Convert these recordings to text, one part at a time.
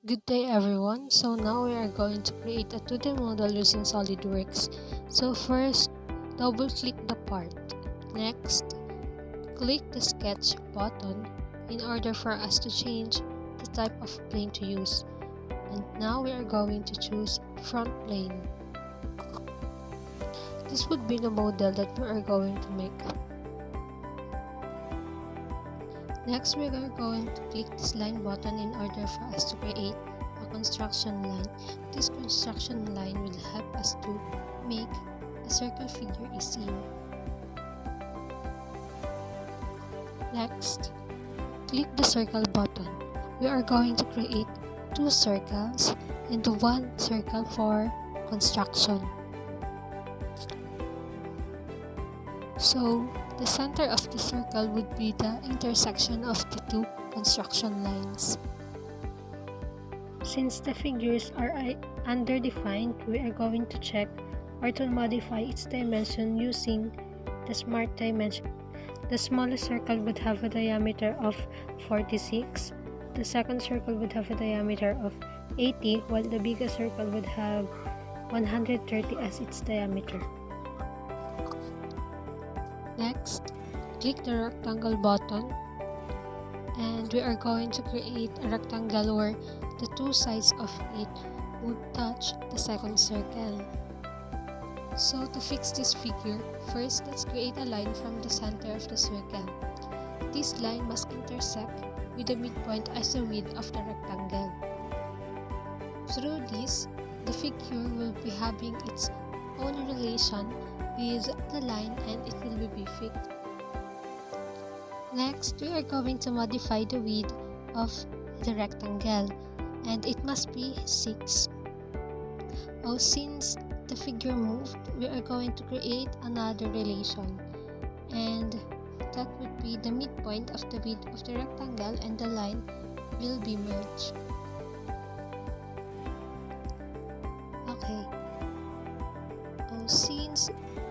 Good day everyone. So now we are going to create a 2D model using Solidworks. So first, double click the part. Next, click the sketch button in order for us to change the type of plane to use. And now we are going to choose front plane. This would be the model that we are going to make. Next, we are going to click this line button in order for us to create a construction line. This construction line will help us to make a circle figure easier. Next, click the circle button. We are going to create 2 circles and 1 circle for construction. So, the center of the circle would be the intersection of the 2 construction lines. Since the figures are underdefined, we are going to check or to modify its dimension using the smart dimension. The smallest circle would have a diameter of 46. The second circle would have a diameter of 80, while the biggest circle would have 130 as its diameter. Next, click the rectangle button and we are going to create a rectangle where the 2 sides of it would touch the second circle. So to fix this figure, first let's create a line from the center of the circle. This line must intersect with the midpoint as the width of the rectangle. Through this, the figure will be having its own relation with the line and it will be fixed. Next, we are going to modify the width of the rectangle and it must be 6. Since the figure moved, we are going to create another relation and that would be the midpoint of the width of the rectangle and the line will be merged. Okay.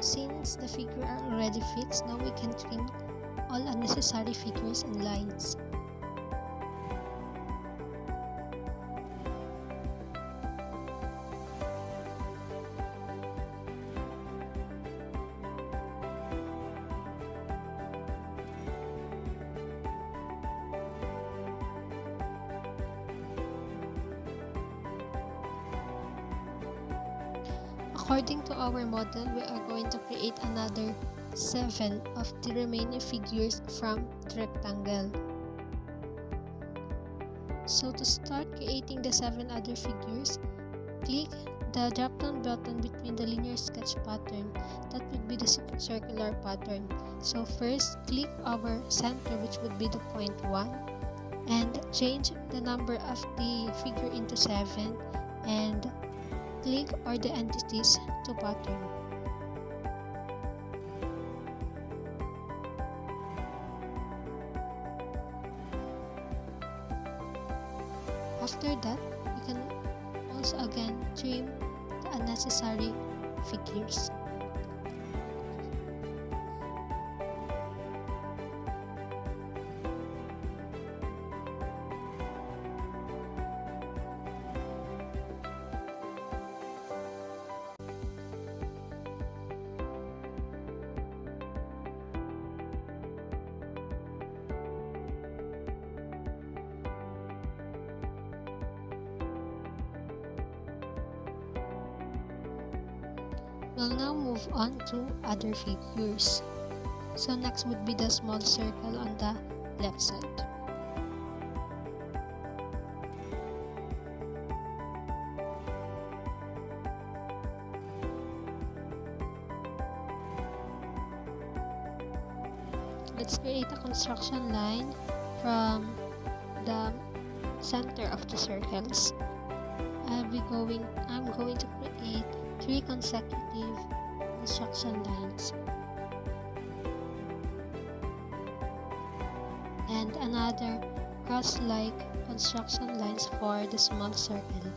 Since the figure are already fixed, now we can trim all unnecessary figures and lines. According to our model, we are going to create another 7 of the remaining figures from the rectangle. So to start creating the 7 other figures, click the drop-down button between the linear sketch pattern. That would be the circular pattern. So first, click our center, which would be the point 1, and change the number of the figure into 7 and click all the entities to pattern. After that, we can also again trim the unnecessary figures. We'll now move on to other figures. So next would be the small circle on the left side. Let's create a construction line from the center of the circles. I'm going to create 3 consecutive construction lines and another cross-like construction lines for the small circle.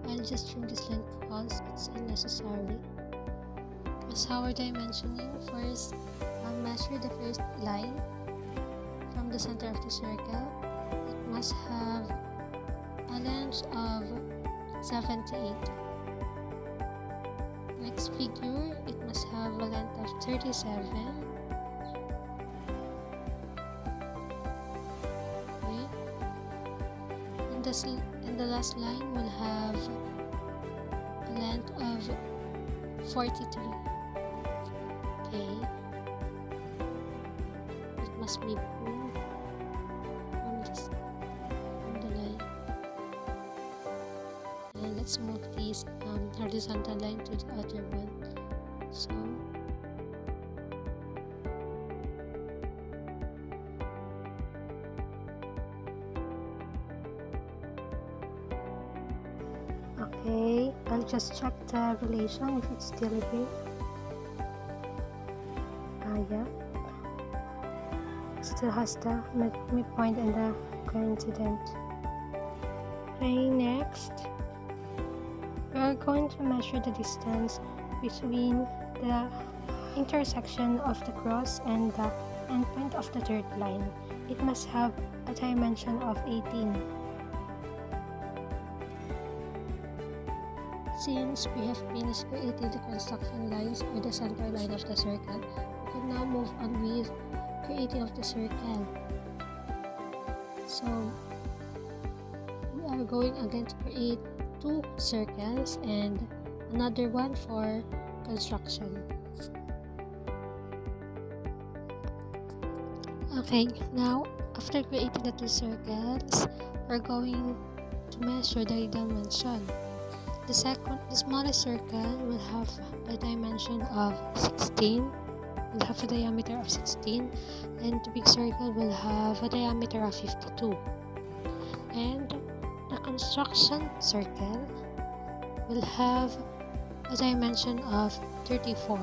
I'll just trim this line since it's unnecessary. As how we're dimensioning, first measure the first line from the center of the circle. It must have a length of 78. Next figure, it must have a length of 37. Okay. And the last line will have a length of 43. Okay. It must be pulled from the line. And let's move this horizontal line to the other one. So okay, I'll just check the relation if it's still here. Yeah, still has the midpoint and the coincident. Okay, next we are going to measure the distance between the intersection of the cross and the endpoint of the third line. It must have a dimension of 18. Since we have finished creating the construction lines or the center line of the circle, we can now move on with creating of the circle. So we are going again to create 2 circles and another one for construction. Okay, now after creating the 2 circles, we're going to measure the dimension. The smallest circle will have a dimension of 16, will have a diameter of 16, and the big circle will have a diameter of 52. And the construction circle will have a dimension of 34.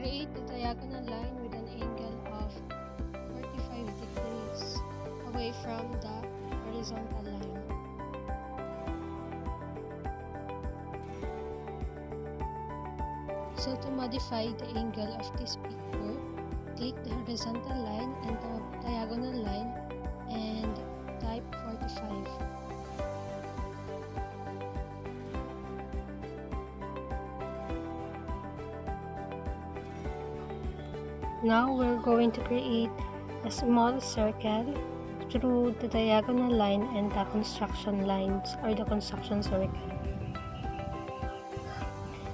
Create the diagonal line with an angle of 45 degrees away from the horizontal line. So to modify the angle of this picture, click the horizontal line and the diagonal line and type 45. Now we're going to create a small circle through the diagonal line and the construction lines or the construction circle.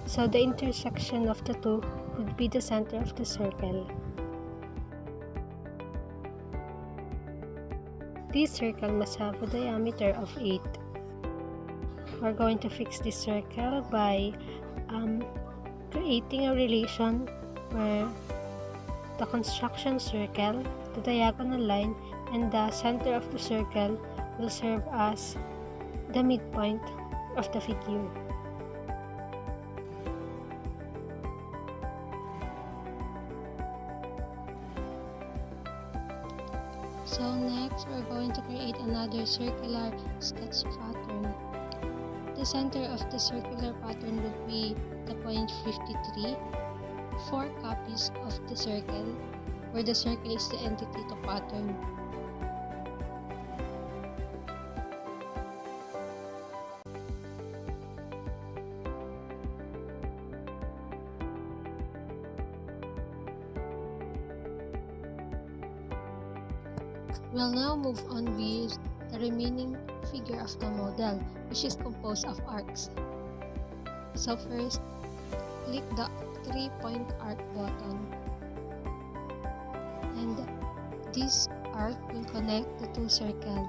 So the intersection of the two would be the center of the circle. This circle must have a diameter of 8. We're going to fix this circle by creating a relation where the construction circle, the diagonal line, and the center of the circle will serve as the midpoint of the figure. So next, we're going to create another circular sketch pattern. The center of the circular pattern will be the point 53. 4 copies of the circle, where the circle is the entity to pattern. We'll now move on with the remaining figure of the model, which is composed of arcs. So first, click the 3-point arc button, and this arc will connect the 2 circles.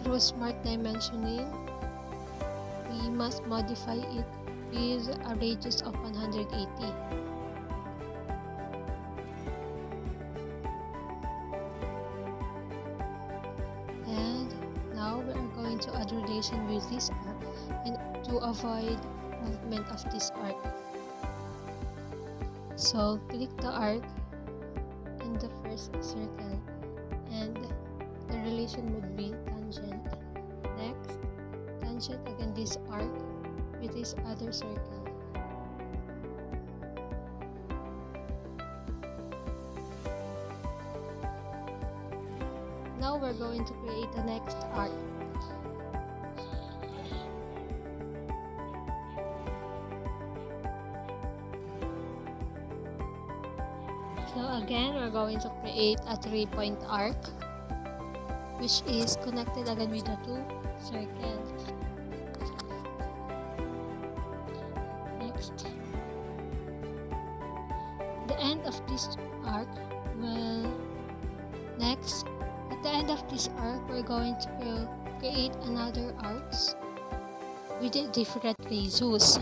through smart dimensioning, we must modify it with a radius of 180. And now we are going to add relation with this arc and to avoid movement of this arc. So click the arc in the first circle and the relation would be tangent. Next, tangent again this arc with this other circle. Now we're going to create the next arc. So again, we're going to create a 3-point arc, which is connected again with the 2 circles. Next, the end of this arc at the end of this arc, we're going to create another arcs with different radius.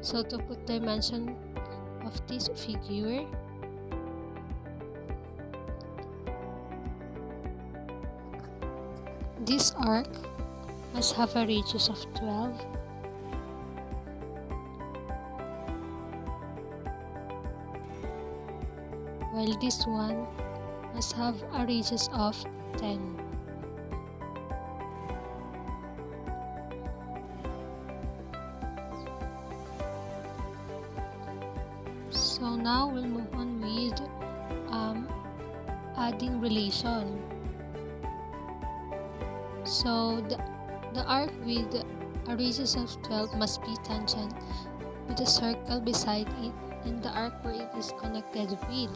So to put dimension of this figure, this arc must have a radius of 12, while this one must have a radius of 10. So now we'll move on with adding relation. So the arc with a radius of 12 must be tangent with a circle beside it and the arc where it is connected with.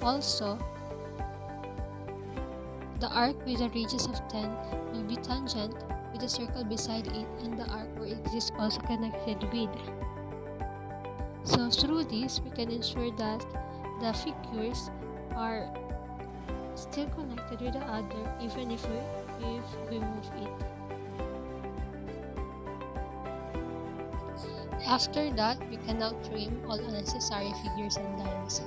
Also, the arc with a radius of 10 will be tangent with a circle beside it and the arc where it is also connected with. So through this, we can ensure that the figures are still connected with the other even if we move it. After that, we can now trim all unnecessary figures and lines.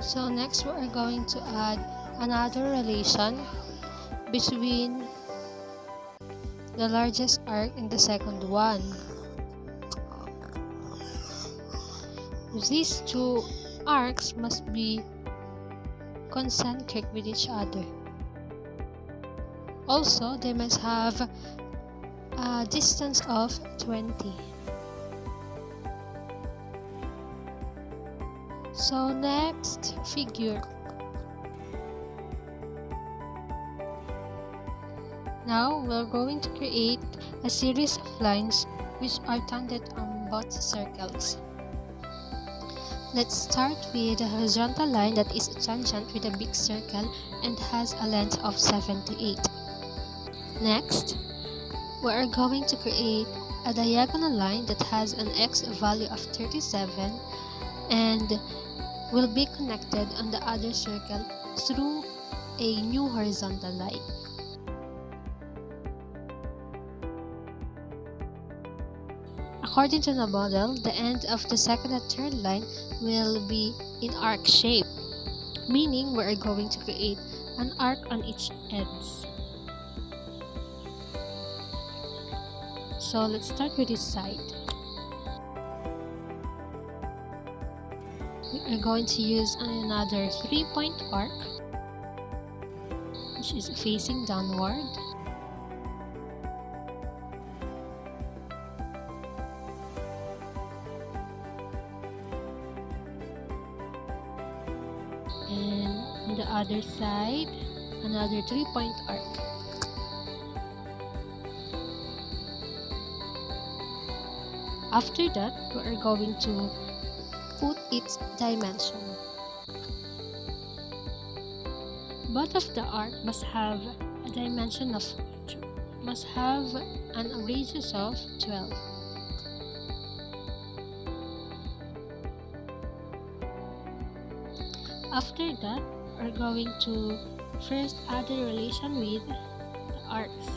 So next we are going to add another relation between the largest arc and the second one. These two arcs must be concentric with each other. Also, they must have a distance of 20. So next figure. Now we're going to create a series of lines which are tangent on both circles. Let's start with a horizontal line that is tangent with a big circle and has a length of 7 to 8. Next, we are going to create a diagonal line that has an x value of 37 and will be connected on the other circle through a new horizontal line. According to the model, the end of the second and third line will be in arc shape, meaning we are going to create an arc on each ends. So let's start with this side. We are going to use another 3-point arc, which is facing downward. And on the other side, another 3-point arc. After that, we are going to put its dimension. Both of the arc must have a dimension of must have an radius of 12. After that, we're going to first add the relation with the arcs.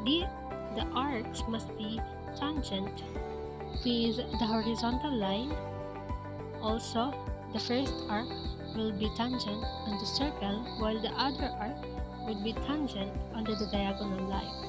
The arcs must be tangent with the horizontal line. Also, the first arc will be tangent on the circle while the other arc would be tangent under the diagonal line.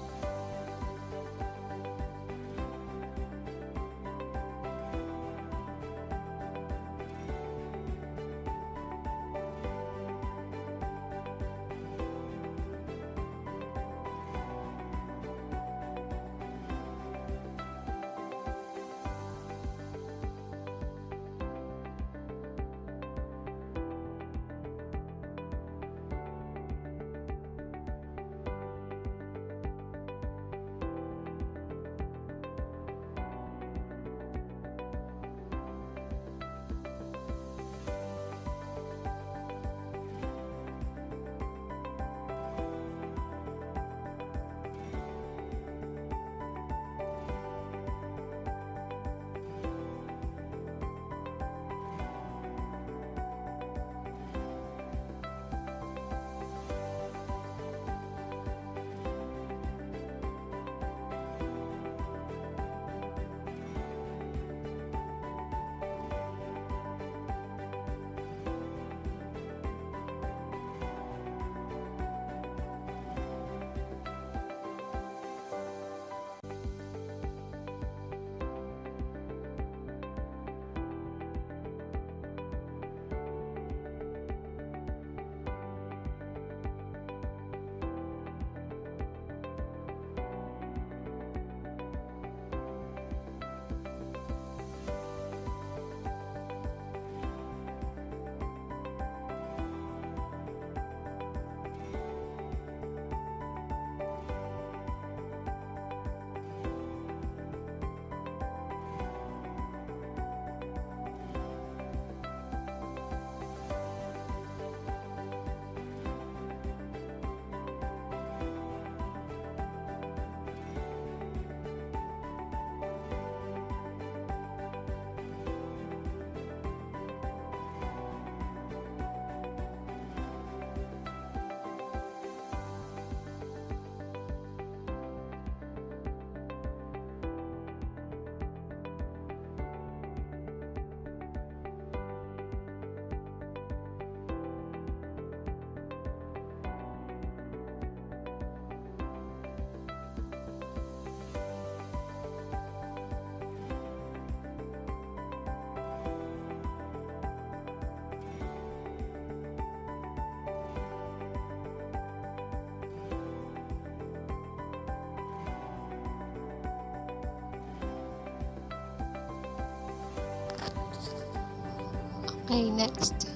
Okay, next.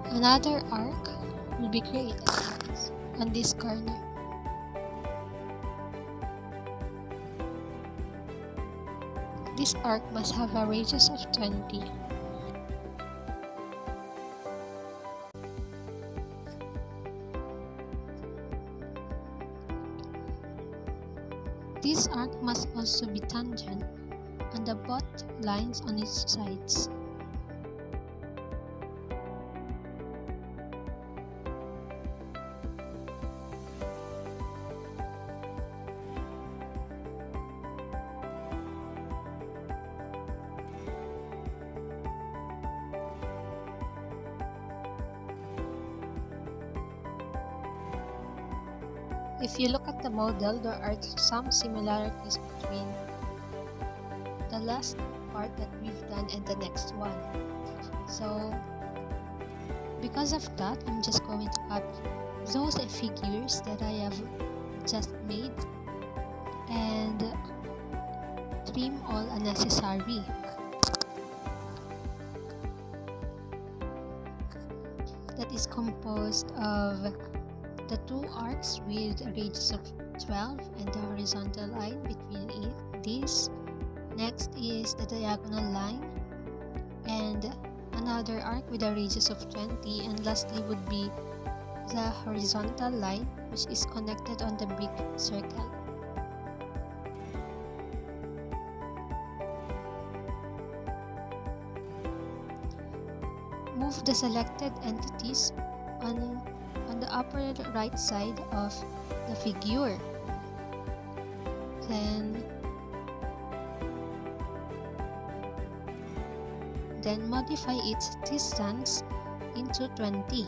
Another arc will be created on this corner. This arc must have a radius of 20. This arc must also be tangent on the both lines on its sides. If you look at the model, there are some similarities between the last part that we've done and the next one. So, because of that, I'm just going to cut those figures that I have just made and trim all unnecessary. That is composed of the two arcs with a radius of 12 and the horizontal line between these. Next is the diagonal line and another arc with a radius of 20, and lastly would be the horizontal line which is connected on the big circle. Move the selected entities on the upper right side of the figure. Then modify its distance into 20.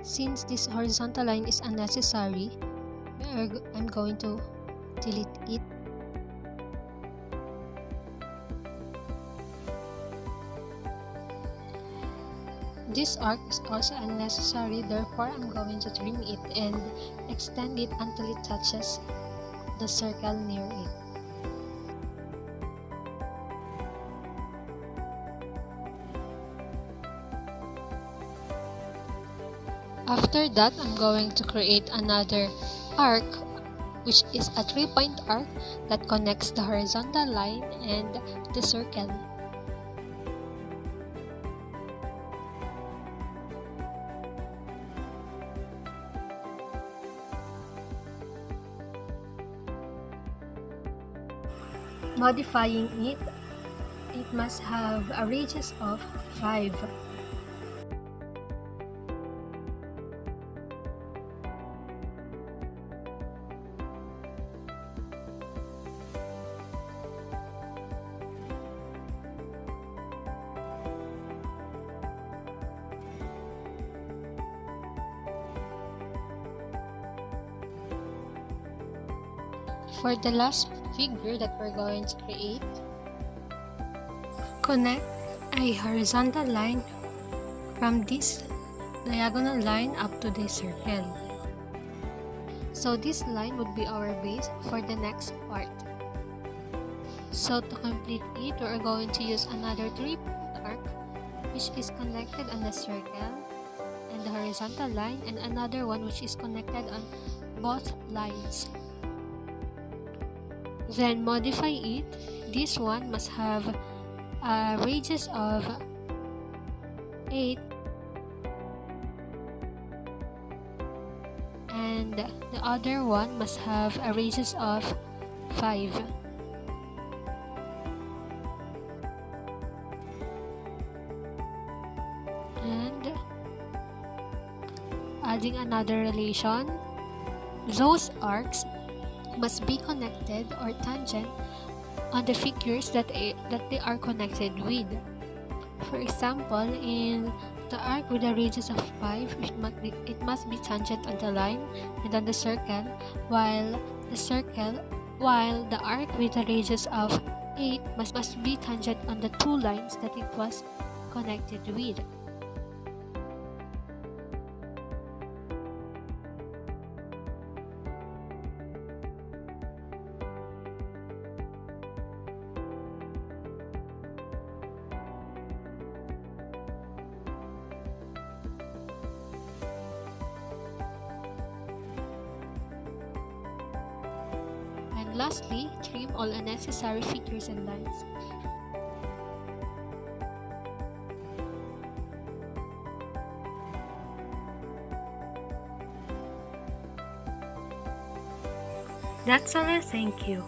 Since this horizontal line is unnecessary, I'm going to delete it. This arc is also unnecessary, therefore I'm going to trim it and extend it until it touches the circle near it. After that, I'm going to create another arc, which is a 3-point arc that connects the horizontal line and the circle. Modifying it, it must have a radius of 5. For the last figure that we're going to create, connect a horizontal line from this diagonal line up to the circle. So this line would be our base for the next part. So to complete it, we're going to use another 3-point arc which is connected on the circle and the horizontal line, and another one which is connected on both lines. Then modify it. This one must have a radius of 8 and the other one must have a radius of 5. And adding another relation, those arcs must be connected or tangent on the figures that they are connected with. For example, in the arc with a radius of 5, it must be tangent on the line and on the circle, while the arc with a radius of 8 must be tangent on the 2 lines that it was connected with. And lastly, trim all unnecessary figures and lines. That's all, thank you.